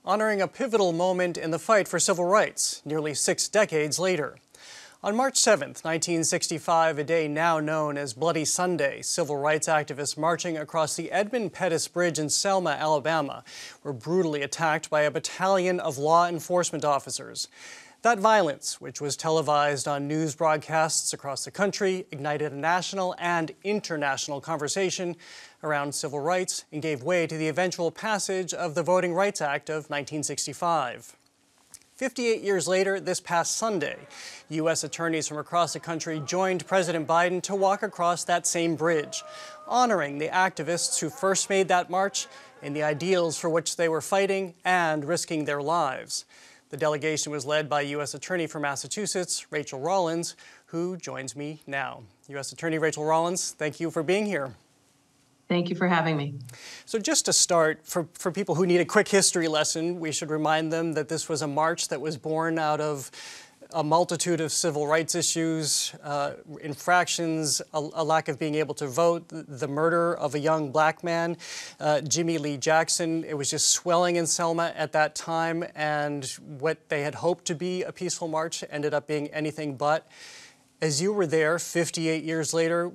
honoring a pivotal moment in the fight for civil rights, nearly 6 decades later. On March 7, 1965, a day now known as Bloody Sunday, civil rights activists marching across the Edmund Pettus Bridge in Selma, Alabama, were brutally attacked by a battalion of law enforcement officers. That violence, which was televised on news broadcasts across the country, ignited a national and international conversation around civil rights and gave way to the eventual passage of the Voting Rights Act of 1965. 58 years later, this past Sunday, U.S. attorneys from across the country joined President Biden to walk across that same bridge, honoring the activists who first made that march and the ideals for which they were fighting and risking their lives. The delegation was led by U.S. Attorney for Massachusetts, Rachel Rollins, who joins me now. U.S. Attorney Rachel Rollins, thank you for being here. Thank you for having me. So just to start, for people who need a quick history lesson, we should remind them that this was a march that was born out of a multitude of civil rights issues, infractions, a lack of being able to vote, the murder of a young black man, Jimmy Lee Jackson. It was just swelling in Selma at that time, and what they had hoped to be a peaceful march ended up being anything but. As you were there 58 years later,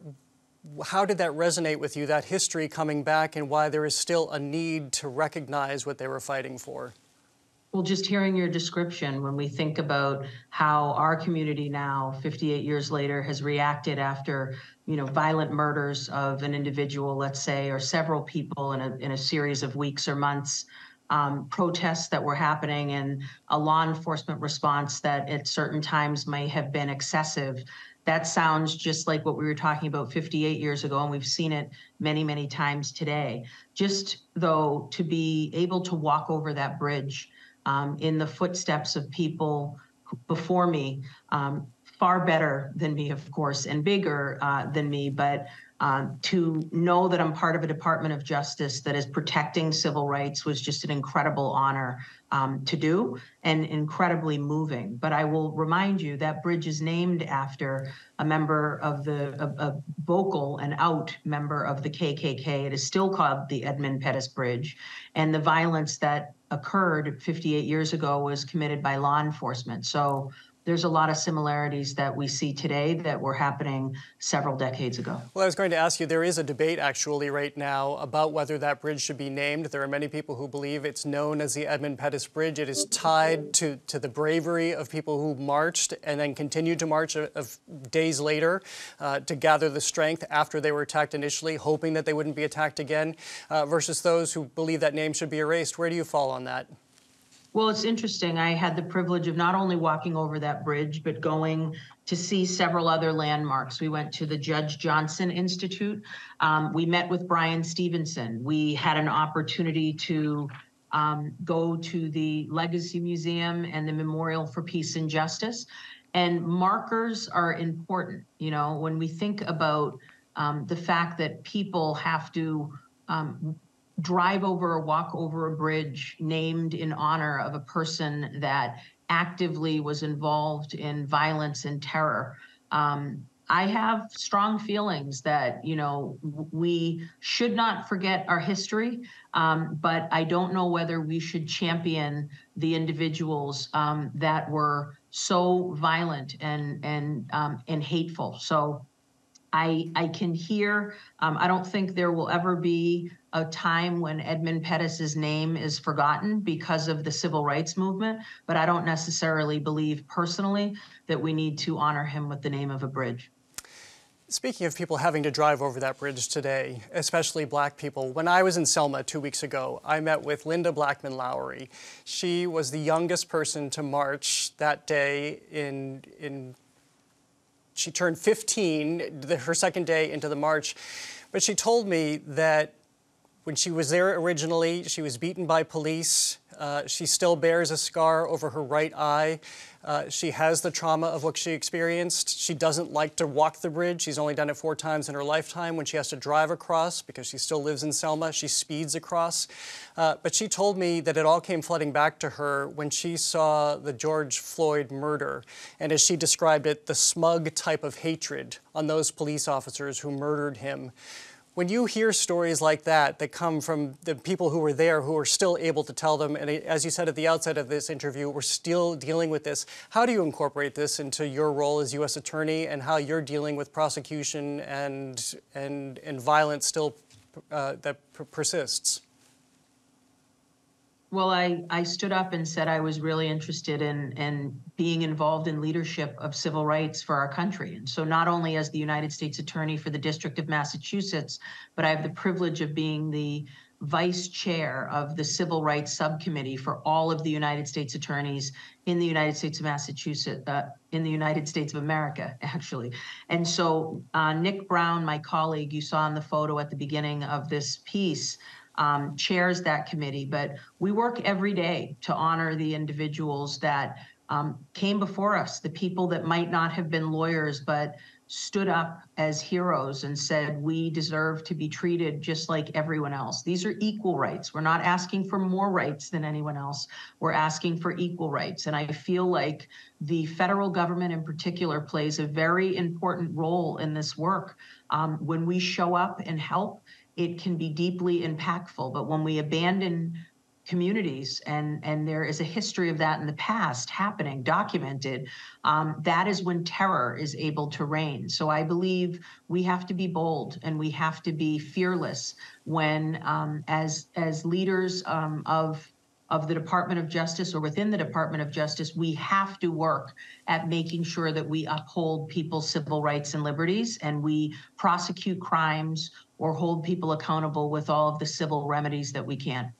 how did that resonate with you, that history coming back, and why there is still a need to recognize what they were fighting for? Well, just hearing your description, when we think about how our community now, 58 years later, has reacted after, violent murders of an individual, let's say, or several people in a series of weeks or months, protests that were happening, and a law enforcement response that at certain times may have been excessive. That sounds just like what we were talking about 58 years ago, and we've seen it many, many times today. Just, though, to be able to walk over that bridge in the footsteps of people before me, far better than me, of course, and bigger than me, but to know that I'm part of a Department of Justice that is protecting civil rights was just an incredible honor to do, and incredibly moving. But I will remind you that bridge is named after a member of a vocal and out member of the KKK. It is still called the Edmund Pettus Bridge, and the violence that occurred 58 years ago was committed by law enforcement. So there's a lot of similarities that we see today that were happening several decades ago. Well, I was going to ask you, there is a debate actually right now about whether that bridge should be named. There are many people who believe it's known as the Edmund Pettus Bridge. It is tied to the bravery of people who marched and then continued to march days later to gather the strength after they were attacked initially, hoping that they wouldn't be attacked again, versus those who believe that name should be erased. Where do you fall on that? Well, it's interesting. I had the privilege of not only walking over that bridge, but going to see several other landmarks. We went to the Judge Johnson Institute. We met with Bryan Stevenson. We had an opportunity to go to the Legacy Museum and the Memorial for Peace and Justice. And markers are important. When we think about the fact that people have to drive over or walk over a bridge named in honor of a person that actively was involved in violence and terror. I have strong feelings that, we should not forget our history, but I don't know whether we should champion the individuals that were so violent and hateful. So I can hear, I don't think there will ever be a time when Edmund Pettus's name is forgotten because of the civil rights movement, but I don't necessarily believe personally that we need to honor him with the name of a bridge. Speaking of people having to drive over that bridge today, especially black people, when I was in Selma 2 weeks ago, I met with Linda Blackman Lowry. She was the youngest person to march that day she turned 15, her second day into the march, but she told me that when she was there originally, she was beaten by police. She still bears a scar over her right eye. She has the trauma of what she experienced. She doesn't like to walk the bridge. She's only done it 4 times in her lifetime. When she has to drive across, because she still lives in Selma, she speeds across. But she told me that it all came flooding back to her when she saw the George Floyd murder. And as she described it, the smug type of hatred on those police officers who murdered him. When you hear stories like that come from the people who were there, who are still able to tell them, and as you said at the outset of this interview, we're still dealing with this, how do you incorporate this into your role as U.S. Attorney and how you're dealing with prosecution and violence still that persists? Well, I stood up and said I was really interested in being involved in leadership of civil rights for our country. And so not only as the United States Attorney for the District of Massachusetts, but I have the privilege of being the vice chair of the Civil Rights Subcommittee for all of the United States attorneys in the United States of Massachusetts, in the United States of America, actually. And so Nick Brown, my colleague, you saw in the photo at the beginning of this piece, chairs that committee, but we work every day to honor the individuals that came before us, the people that might not have been lawyers, but stood up as heroes and said, we deserve to be treated just like everyone else. These are equal rights. We're not asking for more rights than anyone else. We're asking for equal rights. And I feel like the federal government in particular plays a very important role in this work. When we show up and help, it can be deeply impactful. But when we abandon communities, and there is a history of that in the past happening, documented, that is when terror is able to reign. So I believe we have to be bold and we have to be fearless when, as leaders of the Department of Justice or within the Department of Justice, we have to work at making sure that we uphold people's civil rights and liberties, and we prosecute crimes or hold people accountable with all of the civil remedies that we can.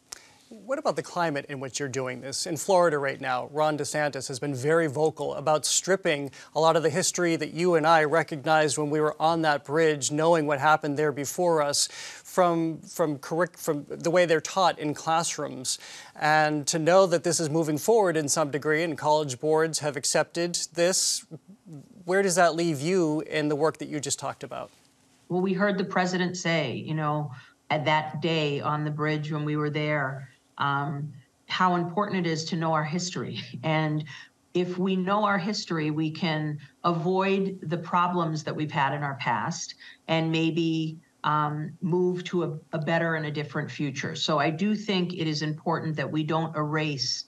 What about the climate in which you're doing this? In Florida right now, Ron DeSantis has been very vocal about stripping a lot of the history that you and I recognized when we were on that bridge, knowing what happened there before us, from the way they're taught in classrooms. And to know that this is moving forward in some degree and college boards have accepted this, where does that leave you in the work that you just talked about? Well, we heard the president say, you know, at that day on the bridge when we were there, how important it is to know our history. And if we know our history, we can avoid the problems that we've had in our past and maybe move to a better and a different future. So I do think it is important that we don't erase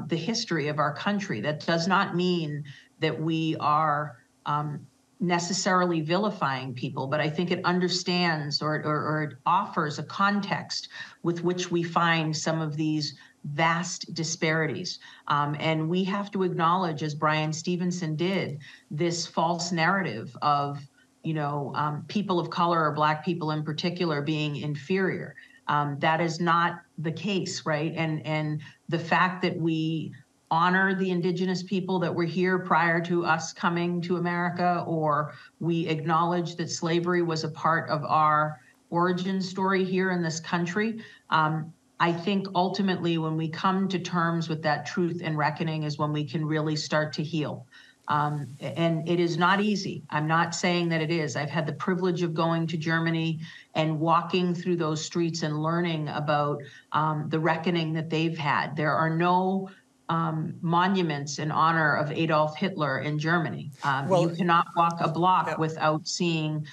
the history of our country. That does not mean that we are necessarily vilifying people, but I think it understands or it offers a context with which we find some of these vast disparities. And we have to acknowledge, as Bryan Stevenson did, this false narrative of, you know, people of color or Black people in particular being inferior. That is not the case, right? And the fact that we honor the indigenous people that were here prior to us coming to America, or we acknowledge that slavery was a part of our origin story here in this country. I think ultimately when we come to terms with that truth and reckoning is when we can really start to heal. And it is not easy. I'm not saying that it is. I've had the privilege of going to Germany and walking through those streets and learning about the reckoning that they've had. There are no monuments in honor of Adolf Hitler in Germany. You cannot walk a block without seeing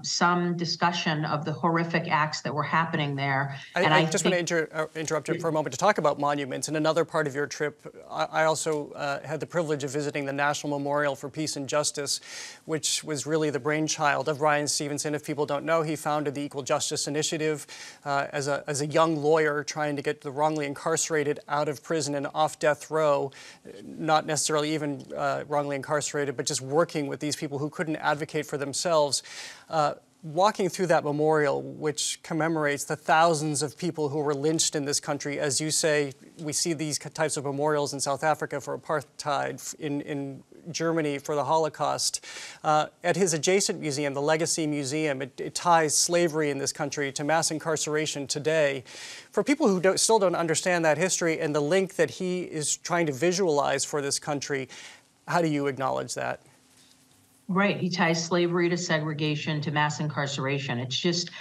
some discussion of the horrific acts that were happening there. I just want to interrupt you for a moment to talk about monuments. In another part of your trip, I also had the privilege of visiting the National Memorial for Peace and Justice, which was really the brainchild of Bryan Stevenson. If people don't know, he founded the Equal Justice Initiative as a young lawyer trying to get the wrongly incarcerated out of prison and off death row, not necessarily even wrongly incarcerated, but just working with these people who couldn't advocate for themselves. Walking through that memorial, which commemorates the thousands of people who were lynched in this country, as you say, we see these types of memorials in South Africa for apartheid, in Germany for the Holocaust. At his adjacent museum, the Legacy Museum, it ties slavery in this country to mass incarceration today. For people who still don't understand that history and the link that he is trying to visualize for this country, how do you acknowledge that? Right. He ties slavery to segregation to mass incarceration. It's just,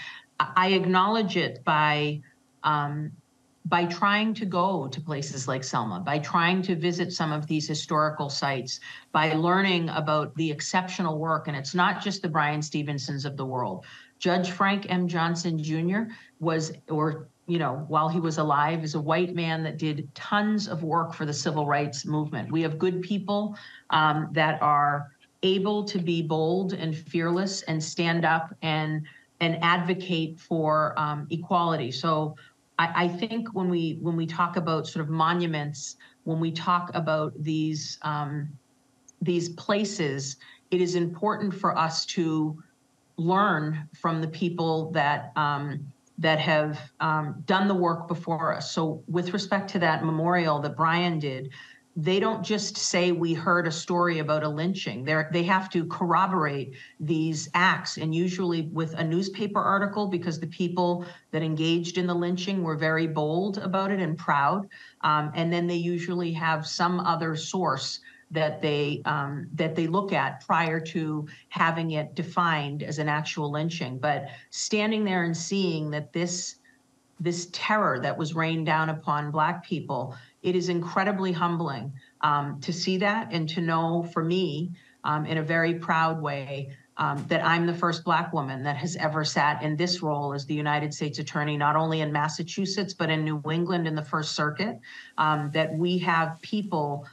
I acknowledge it by trying to go to places like Selma, by trying to visit some of these historical sites, by learning about the exceptional work. And it's not just the Bryan Stevensons of the world. Judge Frank M. Johnson Jr. was, while he was alive, is a white man that did tons of work for the civil rights movement. We have good people that are able to be bold and fearless and stand up and advocate for equality. So I think when we talk about sort of monuments, when we talk about these places, it is important for us to learn from the people that have done the work before us. So with respect to that memorial that Brian did, they don't just say we heard a story about a lynching. They have to corroborate these acts, and usually with a newspaper article, because the people that engaged in the lynching were very bold about it and proud. And then they usually have some other source that they look at prior to having it defined as an actual lynching. But standing there and seeing that this terror that was rained down upon Black people, it is incredibly humbling to see that, and to know, for me, in a very proud way, that I'm the first Black woman that has ever sat in this role as the United States Attorney, not only in Massachusetts, but in New England in the First Circuit, that we have people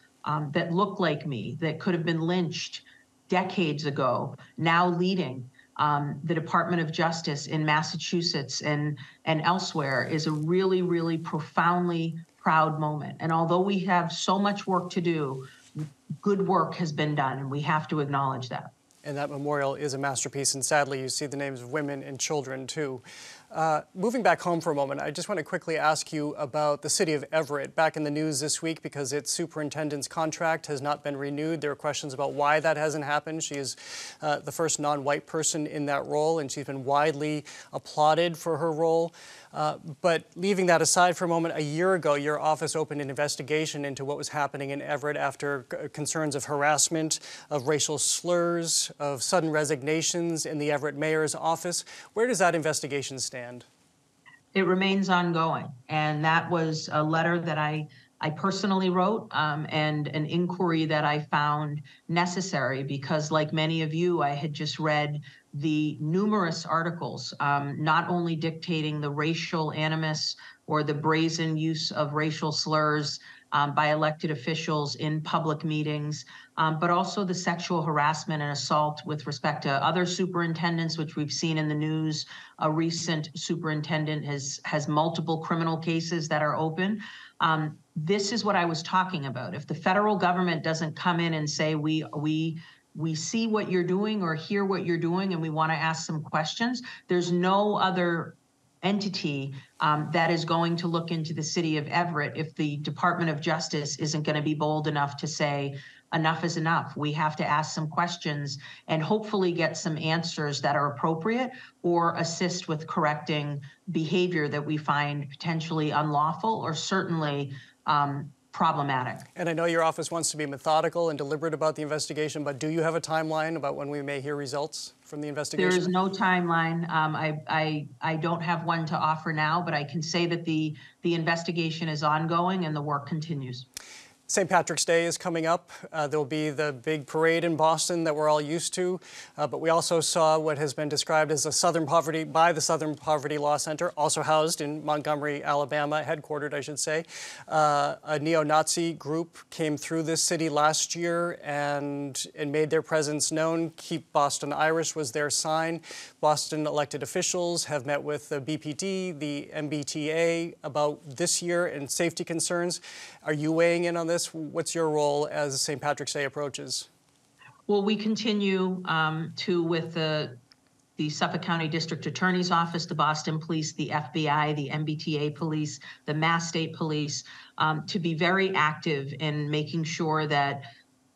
that look like me, that could have been lynched decades ago, now leading the Department of Justice in Massachusetts and elsewhere, is a really, really profoundly proud moment. And although we have so much work to do, good work has been done, and we have to acknowledge that. And that memorial is a masterpiece, and sadly you see the names of women and children too. Moving back home for a moment, I just want to quickly ask you about the city of Everett. Back in the news this week because its superintendent's contract has not been renewed. There are questions about why that hasn't happened. She is the first non-white person in that role, and she's been widely applauded for her role. But leaving that aside for a moment, a year ago, your office opened an investigation into what was happening in Everett after concerns of harassment, of racial slurs, of sudden resignations in the Everett mayor's office. Where does that investigation stand? It remains ongoing. And that was a letter that I personally wrote, and an inquiry that I found necessary because, like many of you, I had just read the numerous articles, not only dictating the racial animus or the brazen use of racial slurs by elected officials in public meetings, but also the sexual harassment and assault with respect to other superintendents, which we've seen in the news. A recent superintendent has multiple criminal cases that are open. This is what I was talking about. If the federal government doesn't come in and say, we see what you're doing or hear what you're doing and we want to ask some questions, there's no other entity that is going to look into the city of Everett if the Department of Justice isn't going to be bold enough to say, enough is enough. We have to ask some questions and hopefully get some answers that are appropriate or assist with correcting behavior that we find potentially unlawful or certainly problematic. And I know your office wants to be methodical and deliberate about the investigation, but do you have a timeline about when we may hear results from the investigation? There is no timeline. I don't have one to offer now, but I can say that the investigation is ongoing and the work continues. St. Patrick's Day is coming up. There'll be the big parade in Boston that we're all used to, but we also saw what has been described as the Southern Poverty Law Center, also housed in Montgomery, Alabama, headquartered, I should say. A neo-Nazi group came through this city last year and made their presence known. Keep Boston Irish was their sign. Boston elected officials have met with the BPD, the MBTA about this year and safety concerns. Are you weighing in on this? What's your role as St. Patrick's Day approaches? Well, we continue with the Suffolk County District Attorney's Office, the Boston Police, the FBI, the MBTA Police, the Mass State Police, to be very active in making sure that,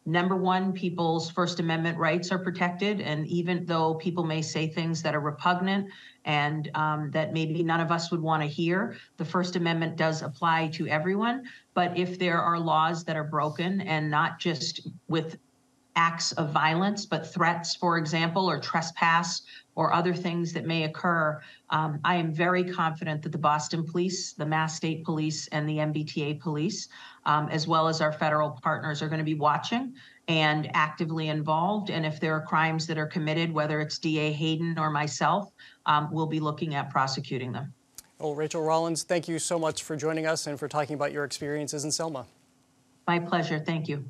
number one, people's First Amendment rights are protected. And even though people may say things that are repugnant and that maybe none of us would want to hear, the First Amendment does apply to everyone. But if there are laws that are broken, and not just with acts of violence, but threats, for example, or trespass or other things that may occur, I am very confident that the Boston Police, the Mass State Police, and the MBTA Police, as well as our federal partners, are going to be watching and actively involved. And if there are crimes that are committed, whether it's DA Hayden or myself, we'll be looking at prosecuting them. Well, Rachel Rollins, thank you so much for joining us and for talking about your experiences in Selma. My pleasure. Thank you.